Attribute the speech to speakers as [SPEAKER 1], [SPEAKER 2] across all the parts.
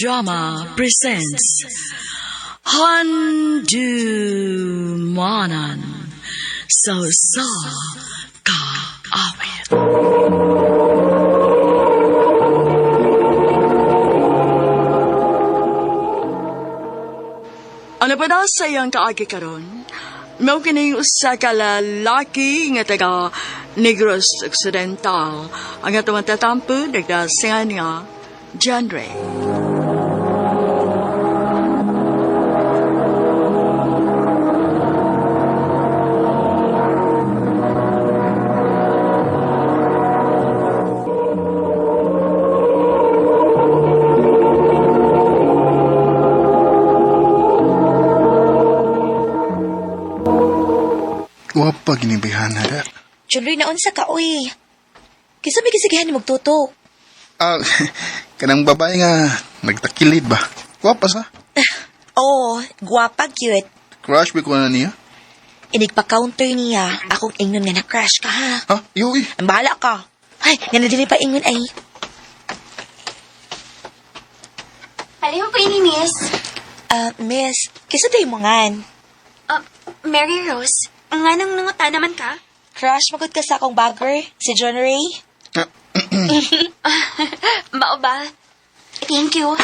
[SPEAKER 1] Drama presents Handumanan So Ka Awit. Ano pa daw sa iyang kaagi karon? Mao kining usa ka lalaki nga taga Negros Occidental ang atong tatampo nagdasingan nga John Ray.
[SPEAKER 2] Wapa ginibihan na da.
[SPEAKER 3] Chunloy na unsa ka, uy. Kisa may kisigihan ni magtuto.
[SPEAKER 2] Kanang babae nga, nagtakilid ba? Wapa sa?
[SPEAKER 3] Oo, gwapa, cute.
[SPEAKER 2] Crush ba ko na niya?
[SPEAKER 3] Inigpa-counter niya. Akong ingnon nga na-crush ka, ha?
[SPEAKER 2] Ha? Yuy.
[SPEAKER 3] Ang bahala ka. Ay, nga na din pa ingon ay.
[SPEAKER 4] Palihog ko ini, miss.
[SPEAKER 3] Miss, kisa tayo mo ngan.
[SPEAKER 4] Mary Rose, nga nang nanguta naman ka?
[SPEAKER 3] Crush magod ka sa akong bagger, si John Ray.
[SPEAKER 4] Mao ba? Thank you.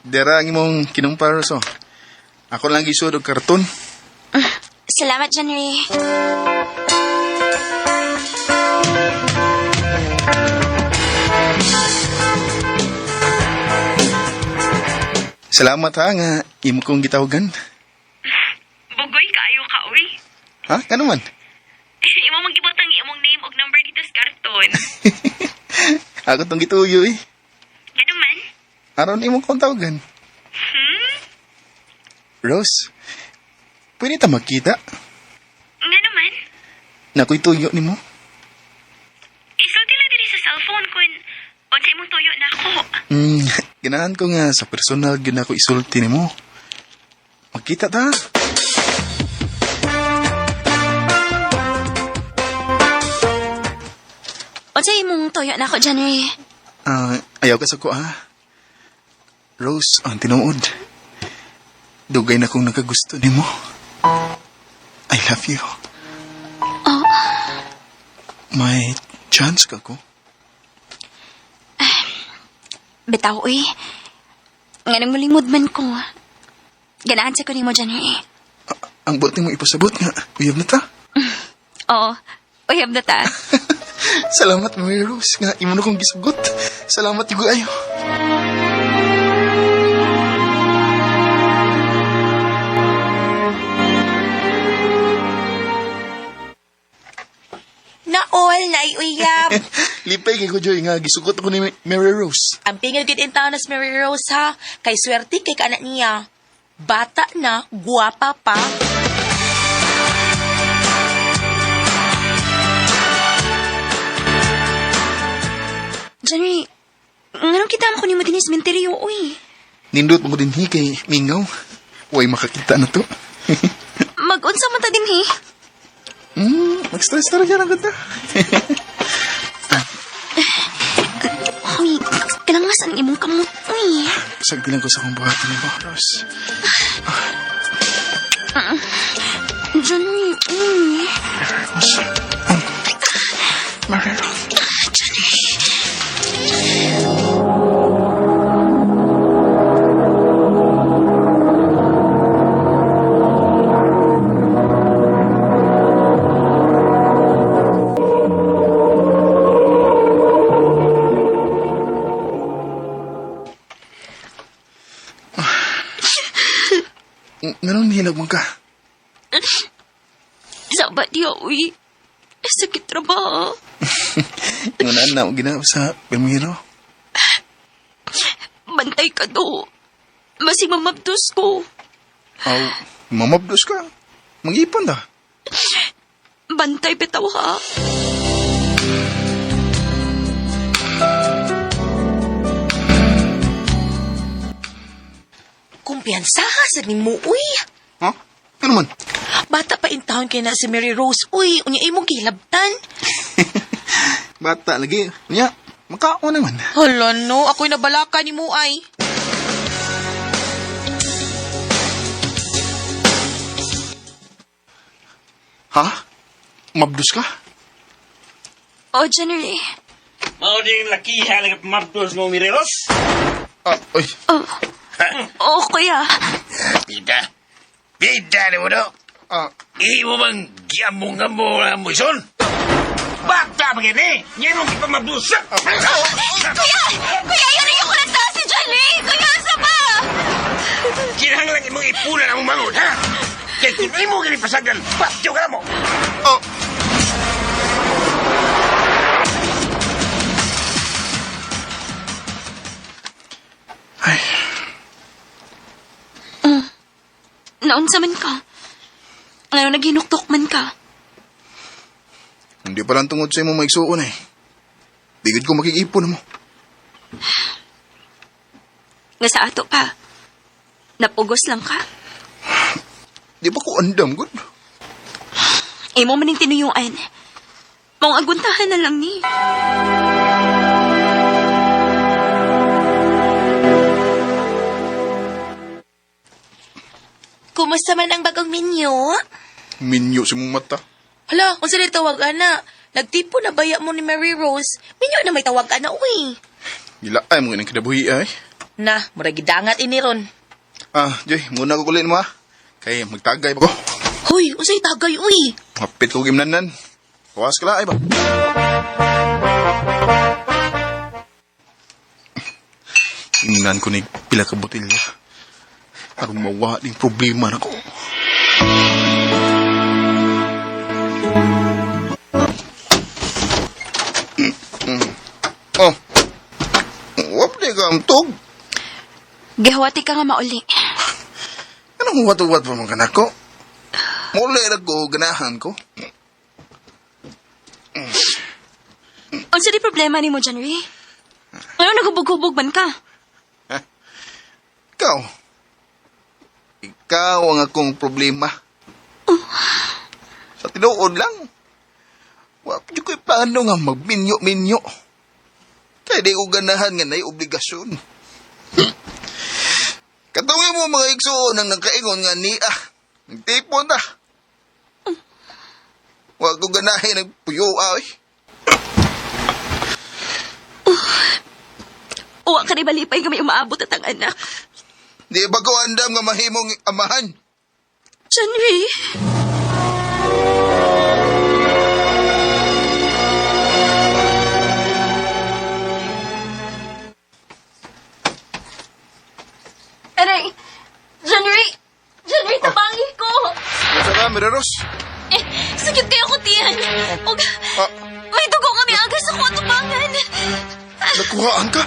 [SPEAKER 2] Dera ang imong kinumpara so. Ako lang gisud og karton.
[SPEAKER 4] Salamat, John Ray.
[SPEAKER 2] Salamat ha nga imo kong gitawagan.
[SPEAKER 5] Bugoy kaayo ka, uy.
[SPEAKER 2] Ha? Kano man?
[SPEAKER 5] Imo magibot ang imong name ug number dito sa karton.
[SPEAKER 2] Ako tong gituyo eh.
[SPEAKER 5] Nga naman?
[SPEAKER 2] Aron imo kong tawagan. Rose, pwede ta magkita?
[SPEAKER 5] Nga naman?
[SPEAKER 2] Nakoy tuyo nimo.
[SPEAKER 5] Isulti lang diri sa cellphone kung unsay imong tuyo na ako.
[SPEAKER 2] Ganahan ko nga sa personal gyud ako isulti nimo. Magkita ta.
[SPEAKER 4] Unsay imong tuyo na ako, John Ray?
[SPEAKER 2] Ayaw ka sa ko ha. Rose, ang tinuod. Dugay na kong nakagusto nimo. I love you.
[SPEAKER 4] Oh.
[SPEAKER 2] May chance ka ko?
[SPEAKER 4] Bitaw, uy. Nga nang mulimod man ko. Ganahan sa ko ni mo, John Ray.
[SPEAKER 2] Ang buti mo ipasabot nga. Uyab na ta.
[SPEAKER 4] Oo. Uyab na ta.
[SPEAKER 2] Salamat, Mary Rose. Nga, imo na kong gisugot. Salamat, igo ayo.
[SPEAKER 3] Naol, naiuyab.
[SPEAKER 2] Lipay kay ko, Joy, nga gisugot ako ni Mary Rose.
[SPEAKER 3] Ang pingil gid in town na si Mary Rose, ha? Kay swerte kay kaanak niya. Bata na, guwapa pa.
[SPEAKER 4] John Ray, nga kita mo ko ni mo din sa menteryo, uy.
[SPEAKER 2] Nindot mo din kay Mingaw. Way makakita na to.
[SPEAKER 4] Mag-unsa man ta din, he?
[SPEAKER 2] Mag-stress na rin ang ganda.
[SPEAKER 4] Uy, kalangasan ang imong kamot, uy.
[SPEAKER 2] Sagbilang ko sa akong buhati ni Rose.
[SPEAKER 4] John Ray, uy.
[SPEAKER 2] Rose. Mary Rose. Ganun nilag mo ka?
[SPEAKER 4] Sabat dia, uy. Sakit trabaho.
[SPEAKER 2] Yung na mo ginawa sa Palmiro.
[SPEAKER 4] Bantay ka do. Masing mamabdos ko.
[SPEAKER 2] Aw, mamabdos ka. Mag-ipon da.
[SPEAKER 4] Bantay bitaw, ha?
[SPEAKER 3] Kumpiyansaha sa ni mo, uy.
[SPEAKER 2] Ha? Ano man?
[SPEAKER 3] Bata pa in town kay na si Mary Rose. Uy, unya imong gilabtan.
[SPEAKER 2] Bata lagi. Nya, makao naman.
[SPEAKER 3] Hala no, ako'y nabalaka ni mo ay.
[SPEAKER 2] Ha? Mabdus ka?
[SPEAKER 4] Oh, January.
[SPEAKER 6] Mao ding laki halaga mabdos mo Mireros.
[SPEAKER 2] Ah, oy.
[SPEAKER 4] Oh, kuya.
[SPEAKER 6] Bida. Bida ni mo do.
[SPEAKER 2] Ah,
[SPEAKER 6] Imo bang giambong-ambong ang muison? Bata begini, niya mo kita mabdos.
[SPEAKER 4] Kuya, yun yung kulanta si January. Kuya, asa ba?
[SPEAKER 6] Kinahanglan imong ipunan ang mangon, ha? Kaya kung imo gini pasagan, patyo ka mo.
[SPEAKER 2] oh. Ay,
[SPEAKER 4] Naunsa man ka? Ngayon naghinuktok man ka?
[SPEAKER 2] hindi pa lang tungod sa imong maigsuon eh. Digid ko makikipon mo.
[SPEAKER 4] Nga sa ato pa. Napugos lang ka?
[SPEAKER 2] Di ba ko andam, good?
[SPEAKER 4] Imo maning tinuyuan. Mong aguntahan na lang ni.
[SPEAKER 3] Kumusta man ang bagong minyo?
[SPEAKER 2] Minyo si mong mata.
[SPEAKER 3] Hala, kung saan tawag ana? Nagtipo na baya mo ni Mary Rose. Minyo na may tawag ana, uy.
[SPEAKER 2] Gila ay mo ng kinabuhi ay.
[SPEAKER 3] Na, murag gidangat ini ron.
[SPEAKER 2] Ah, Joy, muna ko kulin mo ha. Kaya magtagay ba ko?
[SPEAKER 3] Hoy, unsay tagay, uy.
[SPEAKER 2] Mapit ko gimnanan. Kawas ka lang ay ba? Ingnan ko ni pila ka botilya. Aron mawa ning problema na ko. Oh. Wap di ka amtog.
[SPEAKER 4] Gihawati ka nga mauli.
[SPEAKER 2] Anong wat-wat pa mga kanako? Muli na ko, ganahan ko.
[SPEAKER 4] Unsa di problema ni mo, January? Ngayon naghubog-hubog man ka?
[SPEAKER 2] Ikaw. Ikaw ang akong problema. Sa tinuod lang. Wap di ko paano nga magminyo-minyo. Kaya di ko ganahan nga na'y obligasyon. Katawin mo mga igsuon ang nagkaingon nga ni nagtipon ta. Huwag ko ganahin ang puyo ay.
[SPEAKER 4] Uwa ka ni balipay kami umaabot at ang anak.
[SPEAKER 2] Di ba ko andam nga mahimong amahan?
[SPEAKER 4] January? Aray! January! January, tabangi ko!
[SPEAKER 2] Masa ka, Miraros?
[SPEAKER 4] Sakit kayo ko, tiyan. Og, may dugo kami agad sa kuwa tubangan.
[SPEAKER 2] Nakuhaan ka?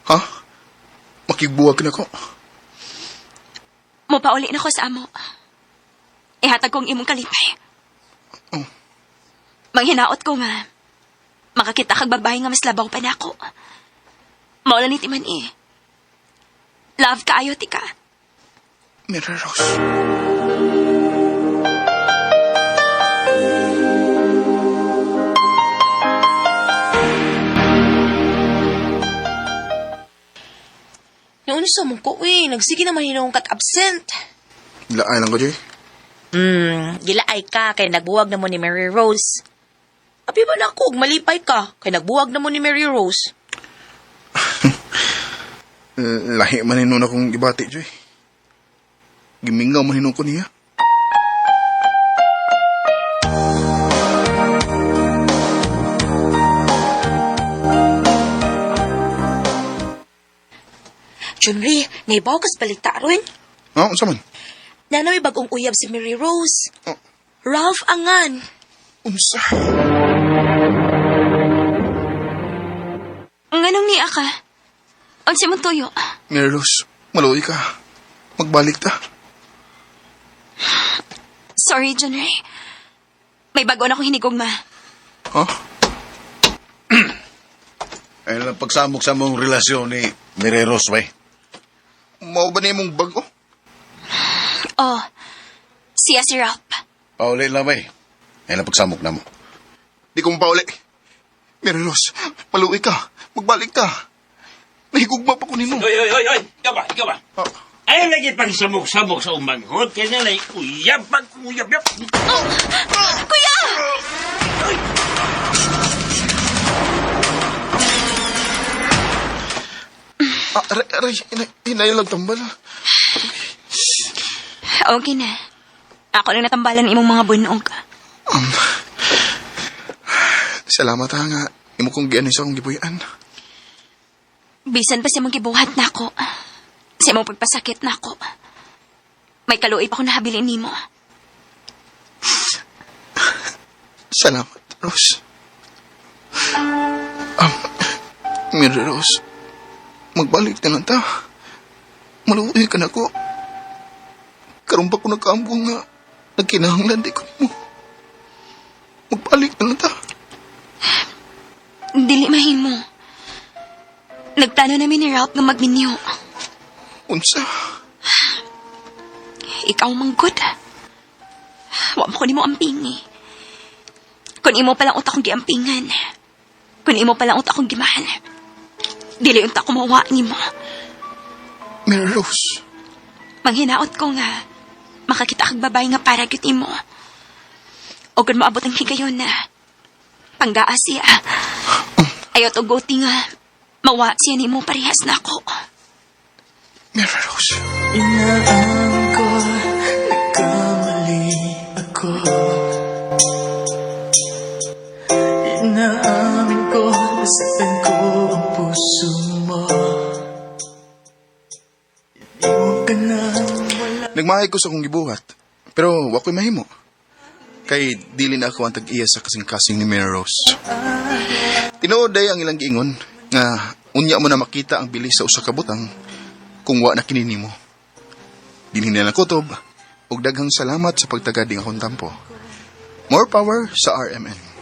[SPEAKER 2] Ha? Makigbuwag na ko.
[SPEAKER 4] Mupauli na ko sa amo. Ihatag kong imong kalipay.
[SPEAKER 2] Oh.
[SPEAKER 4] Manghinaot ko nga. Makakita kag babae nga mas labaw pa na ako. Maula ni Timan eh. Love ka ayo, tika.
[SPEAKER 2] Miraros.
[SPEAKER 3] Noon sa mong ko, uy. Nagsige naman hinong kat-absent.
[SPEAKER 2] Laay lang ko, Joy.
[SPEAKER 3] Gilaay ka kay nagbuwag na mo ni Mary Rose. Abi ba na ako, malipay ka kay nagbuwag na mo ni Mary Rose.
[SPEAKER 2] Lahi man hinon akong gibati, Joy. Gimingaw man hinon ko niya.
[SPEAKER 3] Junri, naibaw kas balita ron.
[SPEAKER 2] Ah, unsa man?
[SPEAKER 3] Nanay bagong uyab si Mary Rose.
[SPEAKER 2] Oh.
[SPEAKER 3] Ralph Angan.
[SPEAKER 2] Unsa?
[SPEAKER 4] Nganong niya ka? Unsi mo tuyo?
[SPEAKER 2] Miraros, maluoy ka. Magbalik ta.
[SPEAKER 4] Sorry, January. May bago na akong hinigugma.
[SPEAKER 2] Ha?
[SPEAKER 7] Ay lang pagsamok sa mong relasyon ni Mary Rose, bay.
[SPEAKER 2] Mao ba na mong bago?
[SPEAKER 4] Oh, siya si Ralph.
[SPEAKER 7] Pauli lang, bay. Ay lang pagsamok na mo.
[SPEAKER 2] Di ko mapauli. Mary Rose, maluwi ka. Magbalik ka. Nahigugma pa ko nimo.
[SPEAKER 6] Hoy! Ikaw ba?
[SPEAKER 2] Ah,
[SPEAKER 6] Ay, lagi pang samok-samok sa umanghot. Kaya na uyab.
[SPEAKER 4] Kuya!
[SPEAKER 2] aray, hinayalag tambal.
[SPEAKER 4] Okay na. Ako lang natambalan imong mga bunog.
[SPEAKER 2] Salamat ha nga. Imo kong giano sa akong gibuyan.
[SPEAKER 4] Bisan pa siya mong gibuhat na ako. Siya mong pagpasakit na ako. May kaluoy pa ko nahabilin nimo.
[SPEAKER 2] Salamat, Rose. Mary Rose, magbalik na lang ta. Maluwi ka na ko. Karoon pa ko nagkaambong nga. Nagkinahanglan di ko mo. Magbalik na lang ta.
[SPEAKER 4] Dili mahimo. Nagplano namin ni Ralph nga magminyo.
[SPEAKER 2] Unsa?
[SPEAKER 4] Ikaw manggod. Wa mo ko nimo ampingi. Kung imo palang utak kong giampingan. Kung imo palang utak kong gimahal. Dili unta ko mawa nimo.
[SPEAKER 2] Mary Rose.
[SPEAKER 4] Manghinaot ko nga. Makakita kag babae nga para gyud imo. O kung maabot ang higayon na. Panggaa siya. Ayaw to goti nga. Mawa siya nimo parehas na ako.
[SPEAKER 2] Mary Rose.
[SPEAKER 8] Inaamin ko, nagkamali ako. Inaamin ko, nasaktan ko ang puso mo. Hindi mo ka na wala.
[SPEAKER 2] Nagmahay ko sa akong gibuhat. Pero wako'y mahimo. Kay dili na ako ang tag-iya sa kasing-kasing ni Mary Rose. Tinuod day ang ilang giingon nga unya mo na makita ang bilis sa usa ka butang kung wa na kinini mo. Dinhi na kutob ug daghang salamat sa pagtagading akong tampo. More power sa RMN.